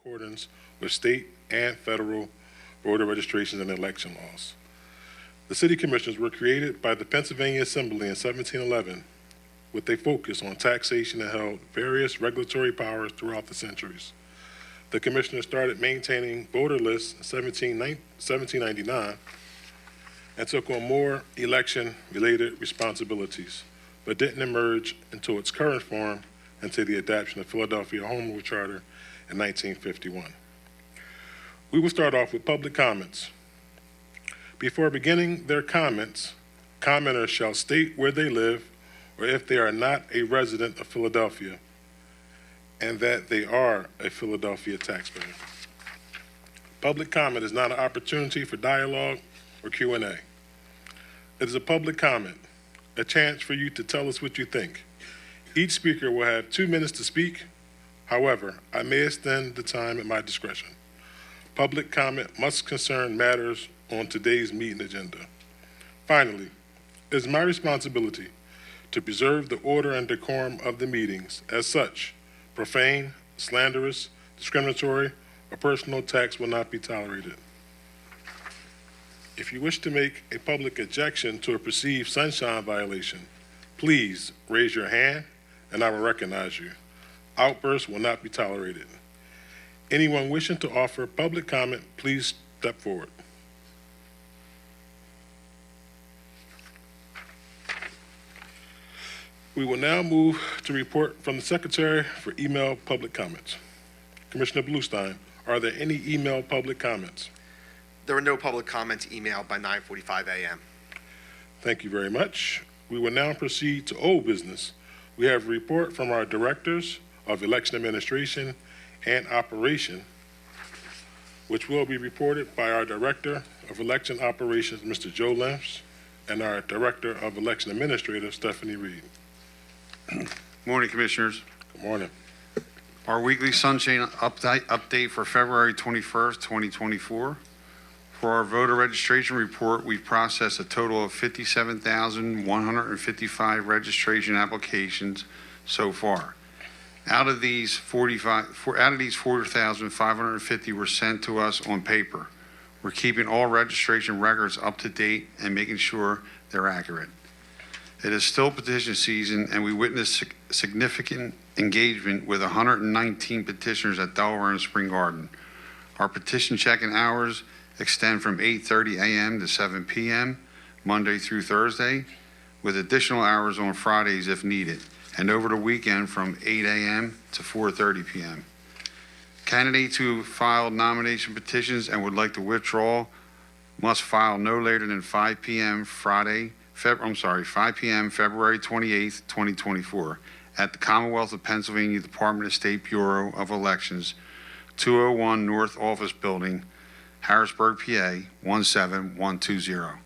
accordance with state and federal voter registrations and election laws. The city commissioners were created by the Pennsylvania Assembly in 1711 with a focus on taxation and held various regulatory powers throughout the centuries. The commissioners started maintaining voter lists in 1799 and took on more election-related responsibilities, but didn't emerge into its current form until the adoption of Philadelphia Home Rule Charter in 1951. We will start off with public comments. Before beginning their comments, commenters shall state where they live or if they are not a resident of Philadelphia, and that they are a Philadelphia taxpayer. Public comment is not an opportunity for dialogue or Q&A. It is a public comment, a chance for you to tell us what you think. Each speaker will have 2 minutes to speak. However, I may extend the time at my discretion. Public comment must concern matters on today's meeting agenda. Finally, it is my responsibility to preserve the order and decorum of the meetings. As such, profane, slanderous, discriminatory, or personal attacks will not be tolerated. If you wish to make a public objection to a perceived sunshine violation, please raise your hand and I will recognize you. Outbursts will not be tolerated. Anyone wishing to offer public comment, please step forward. We will now move to report from the Secretary for email public comments. Commissioner Bluestein, are there any email public comments? There were no public comments emailed by 9:45 a.m. Thank you very much. We will now proceed to old business. We have a report from our Directors of Election Administration and Operation, which will be reported by our Director of Election Operations, Mr. Joe Lynch, and our Director of Election Administrator, Stephanie Reid. Morning, Commissioners. Good morning. Our weekly sunshine update for February 21st, 2024. For our voter registration report, we've processed a total of 57,155 registration applications so far. Out of these, 4,550 were sent to us on paper. We're keeping all registration records up to date and making sure they're accurate. It is still petition season, and we witnessed significant engagement with 119 petitioners at Delaware and Spring Garden. Our petition check-in hours extend from 8:30 a.m. to 7 p.m., Monday through Thursday, with additional hours on Fridays if needed, and over the weekend from 8 a.m. to 4:30 p.m. Candidates who filed nomination petitions and would like to withdraw must file no later than 5 p.m. 5 p.m. February 28th, 2024, at the Commonwealth of Pennsylvania Department of State Bureau of Elections, 201 North Office Building, Harrisburg, PA 17120.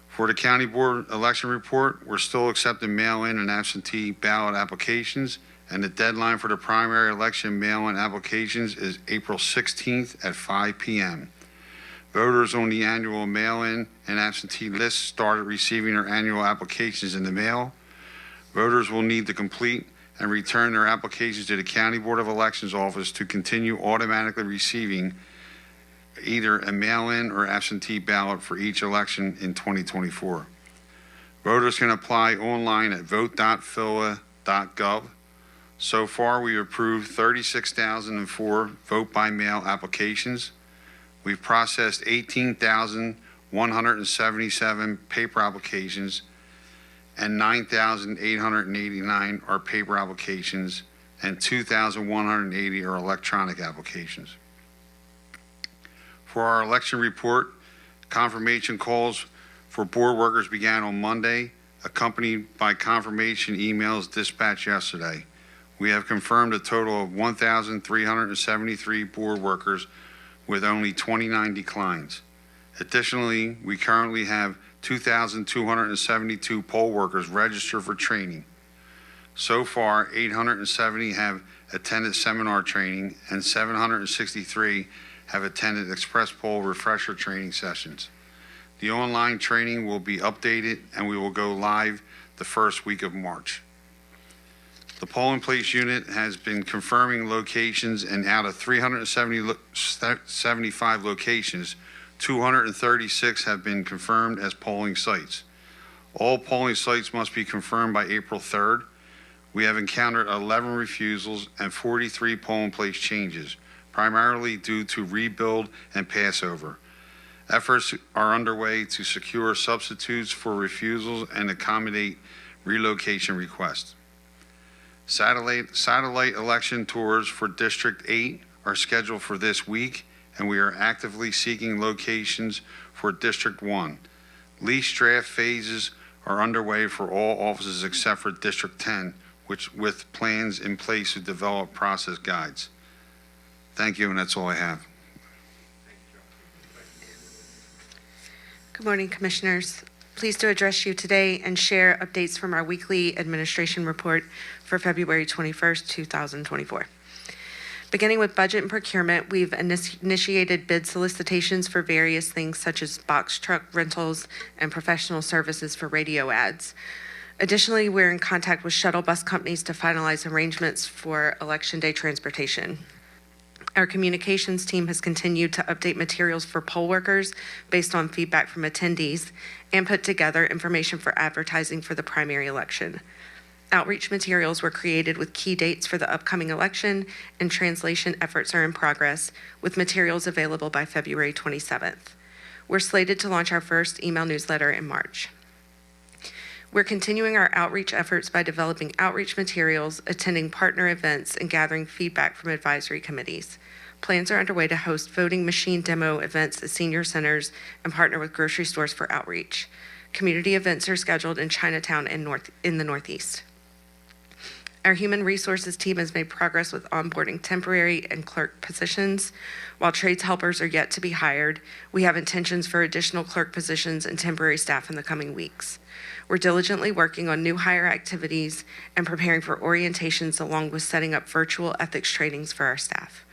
For the County Board election report, we're still accepting mail-in and absentee ballot applications, and the deadline for the primary election mail-in applications is April 16th at 5 p.m. Voters on the annual mail-in and absentee lists started receiving their annual applications in the mail. Voters will need to complete and return their applications to the County Board of Elections office to continue automatically receiving either a mail-in or absentee ballot for each election in 2024. Voters can apply online at vote.phila.gov. So far, we've approved 36,004 vote-by-mail applications. We've processed 18,177 paper applications, and 9,889 are paper applications, and 2,180 are electronic applications. For our election report, confirmation calls for board workers began on Monday, accompanied by confirmation emails dispatched yesterday. We have confirmed a total of 1,373 board workers with only 29 declines. Additionally, we currently have 2,272 poll workers registered for training. So far, 870 have attended seminar training and 763 have attended express poll refresher training sessions. The online training will be updated and we will go live the first week of March. The polling place unit has been confirming locations, and out of 375 locations, 236 have been confirmed as polling sites. All polling sites must be confirmed by April 3rd. We have encountered 11 refusals and 43 polling place changes, primarily due to rebuild and passover. Efforts are underway to secure substitutes for refusals and accommodate relocation requests. Satellite election tours for District 8 are scheduled for this week, and we are actively seeking locations for District 1. Lease draft phases are underway for all offices except for District 10, with plans in place to develop process guides. Thank you, and that's all I have. Good morning, Commissioners. Pleased to address you today and share updates from our weekly administration report for February 21st, 2024. Beginning with budget and procurement, we've initiated bid solicitations for various things such as box truck rentals and professional services for radio ads. Additionally, we're in contact with shuttle bus companies to finalize arrangements for Election Day transportation. Our communications team has continued to update materials for poll workers based on feedback from attendees and put together information for advertising for the primary election. Outreach materials were created with key dates for the upcoming election, and translation efforts are in progress with materials available by February 27th. We're slated to launch our first email newsletter in March. We're continuing our outreach efforts by developing outreach materials, attending partner events, and gathering feedback from advisory committees. Plans are underway to host voting machine demo events at senior centers and partner with grocery stores for outreach. Community events are scheduled in Chinatown and in the Northeast. Our human resources team has made progress with onboarding temporary and clerk positions. While trades helpers are yet to be hired, we have intentions for additional clerk positions and temporary staff in the coming weeks. We're diligently working on new hire activities and preparing for orientations, along with setting up virtual ethics trainings for our staff.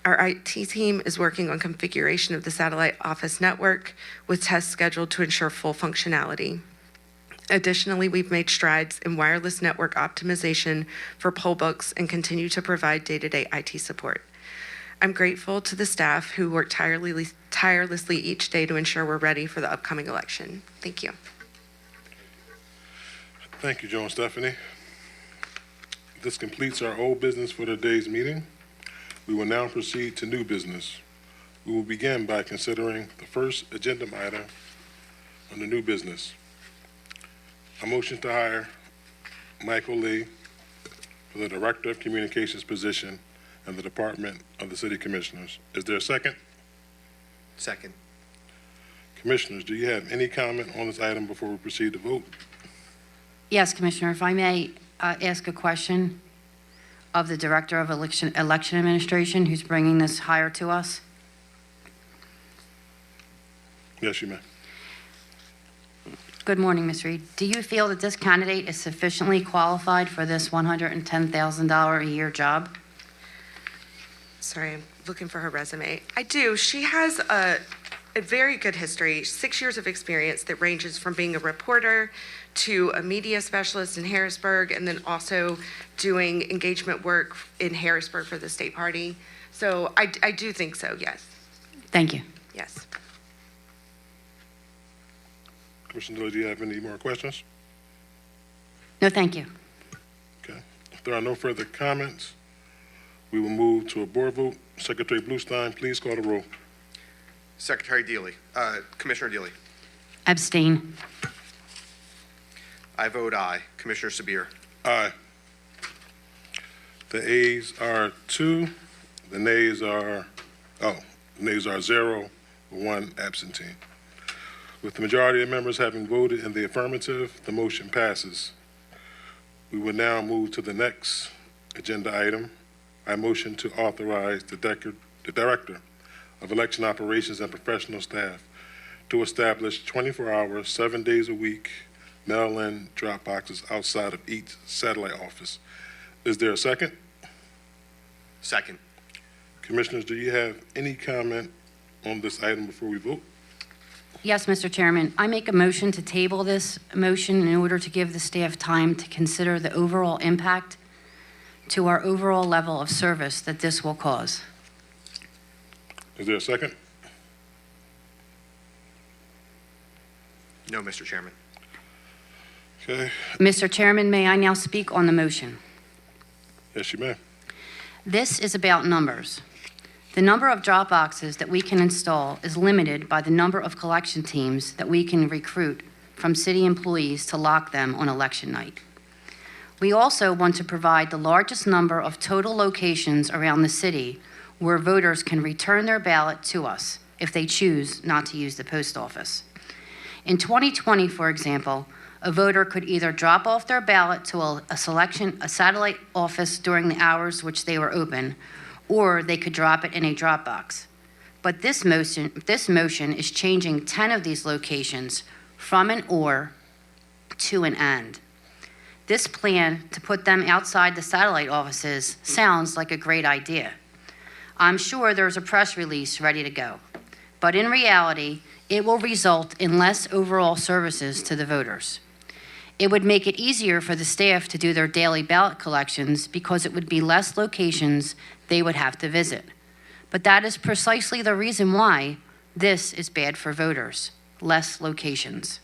Our IT team is working on configuration of the satellite office network, with tests scheduled to ensure full functionality. Additionally, we've made strides in wireless network optimization for poll books and continue to provide day-to-day IT support. I'm grateful to the staff who work tirelessly each day to ensure we're ready for the upcoming election. Thank you. Thank you, Joe and Stephanie. This completes our old business for today's meeting. We will now proceed to new business. We will begin by considering the first agenda item on the new business. A motion to hire Michel Lee for the Director of Communications position in the Department of the City Commissioners. Is there a second? Second. Commissioners, do you have any comment on this item before we proceed to vote? Yes, Commissioner, if I may ask a question of the Director of Election Administration who's bringing this hire to us. Yes, you may. Good morning, Ms. Reid. Do you feel that this candidate is sufficiently qualified for this $110,000 a year job? Sorry, I'm looking for her resume. I do. She has a very good history, 6 years of experience that ranges from being a reporter to a media specialist in Harrisburg, and then also doing engagement work in Harrisburg for the state party. So I do think so, yes. Thank you. Yes. Commissioner Deeley, do you have any more questions? No, thank you. Okay. If there are no further comments, we will move to a board vote. Secretary Bluestein, please call the roll. Secretary Deeley, Commissioner Deeley. Abstain. I vote aye. Commissioner Sabir. Aye. The ayes are 2. The nays are 0, 1 absentee. With the majority of members having voted in the affirmative, the motion passes. We will now move to the next agenda item. I motion to authorize the Director of Election Operations and Professional Staff to establish 24-hour, 7 days a week mail-in drop boxes outside of each satellite office. Is there a second? Second. Commissioners, do you have any comment on this item before we vote? Yes, Mr. Chairman. I make a motion to table this motion in order to give the staff time to consider the overall impact to our overall level of service that this will cause. Is there a second? No, Mr. Chairman. Okay, Mr. Chairman, may I now speak on the motion? yes, you may. This is about numbers. The number of drop boxes that we can install is limited by the number of collection teams that we can recruit from city employees to lock them on election night. We also want to provide the largest number of total locations around the city where voters can return their ballot to us if they choose not to use the post office. In 2020, for example, a voter could either drop off their ballot to a satellite office during the hours which they were open, or they could drop it in a drop box. But this motion is changing 10 of these locations from an or to an and. This plan to put them outside the satellite offices sounds like a great idea. I'm sure there's a press release ready to go, but in reality, it will result in less overall services to the voters. It would make it easier for the staff to do their daily ballot collections because it would be less locations they would have to visit. But that is precisely the reason why this is bad for voters, less locations.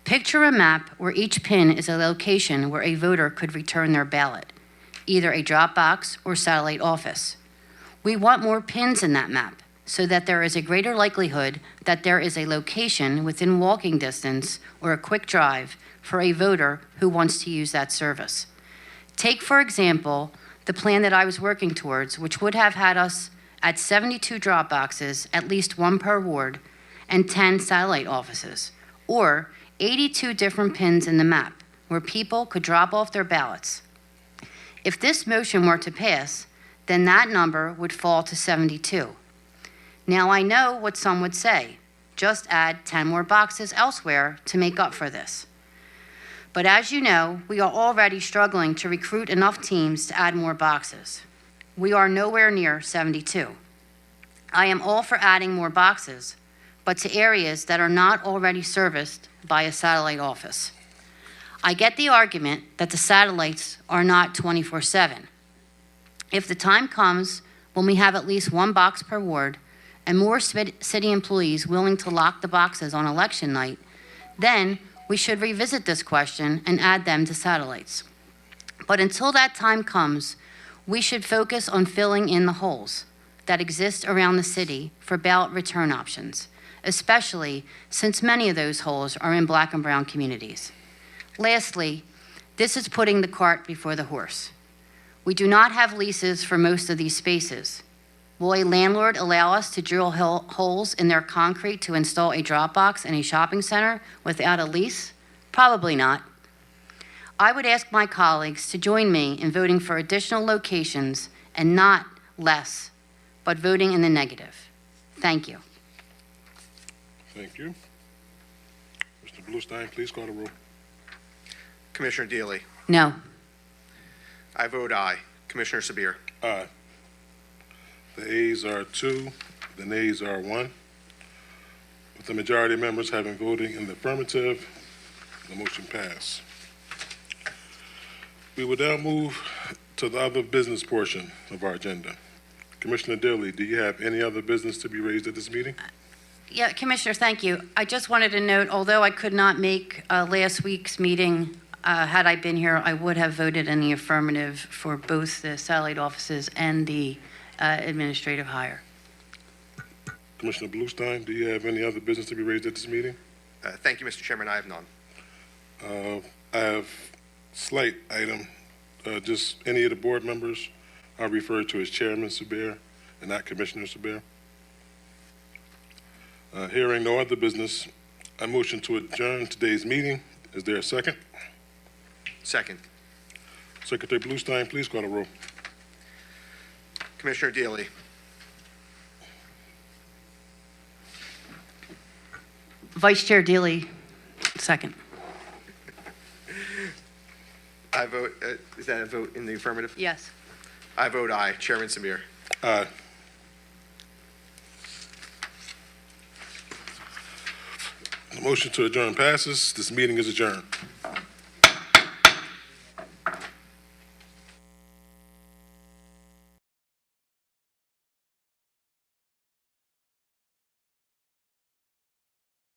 Picture a map where each pin is a location where a voter could return their ballot, either a drop box or satellite office. We want more pins in that map so that there is a greater likelihood that there is a location within walking distance or a quick drive for a voter who wants to use that service. Take, for example, the plan that I was working towards, which would have had us at 72 drop boxes, at least one per ward, and 10 satellite offices, or 82 different pins in the map where people could drop off their ballots. If this motion were to pass, then that number would fall to 72. Now, I know what some would say, just add 10 more boxes elsewhere to make up for this. But as you know, we are already struggling to recruit enough teams to add more boxes. We are nowhere near 72. I am all for adding more boxes, but to areas that are not already serviced by a satellite office. I get the argument that the satellites are not 24/7. If the time comes when we have at least one box per ward and more city employees willing to lock the boxes on election night, then we should revisit this question and add them to satellites. But until that time comes, we should focus on filling in the holes that exist around the city for ballot return options, especially since many of those holes are in Black and brown communities. Lastly, this is putting the cart before the horse. We do not have leases for most of these spaces. Will a landlord allow us to drill holes in their concrete to install a drop box in a shopping center without a lease? Probably not. I would ask my colleagues to join me in voting for additional locations and not less, but voting in the negative. Thank you. Thank you. Mr. Bluestein, please call the roll. Commissioner Deeley. No. I vote aye. Commissioner Sabir. Aye. The ayes are 2, the nays are 1. With the majority of members having voted in the affirmative, the motion passed. We will now move to the other business portion of our agenda. Commissioner Deeley, do you have any other business to be raised at this meeting? Yeah, Commissioner, thank you. I just wanted to note, although I could not make last week's meeting, had I been here, I would have voted in the affirmative for both the satellite offices and the administrative hire. Commissioner Bluestein, do you have any other business to be raised at this meeting? Thank you, Mr. Chairman. I have none. I have slight item, just any of the board members I refer to as Chairman Sabir and not Commissioner Sabir. Hearing no other business, I motion to adjourn today's meeting. Is there a second? Second. Secretary Bluestein, please call the roll. Commissioner Deeley. Vice Chair Deeley, second. I vote, is that a vote in the affirmative? Yes. I vote aye. Chairman Sabir. Aye. The motion to adjourn passes. This meeting is adjourned.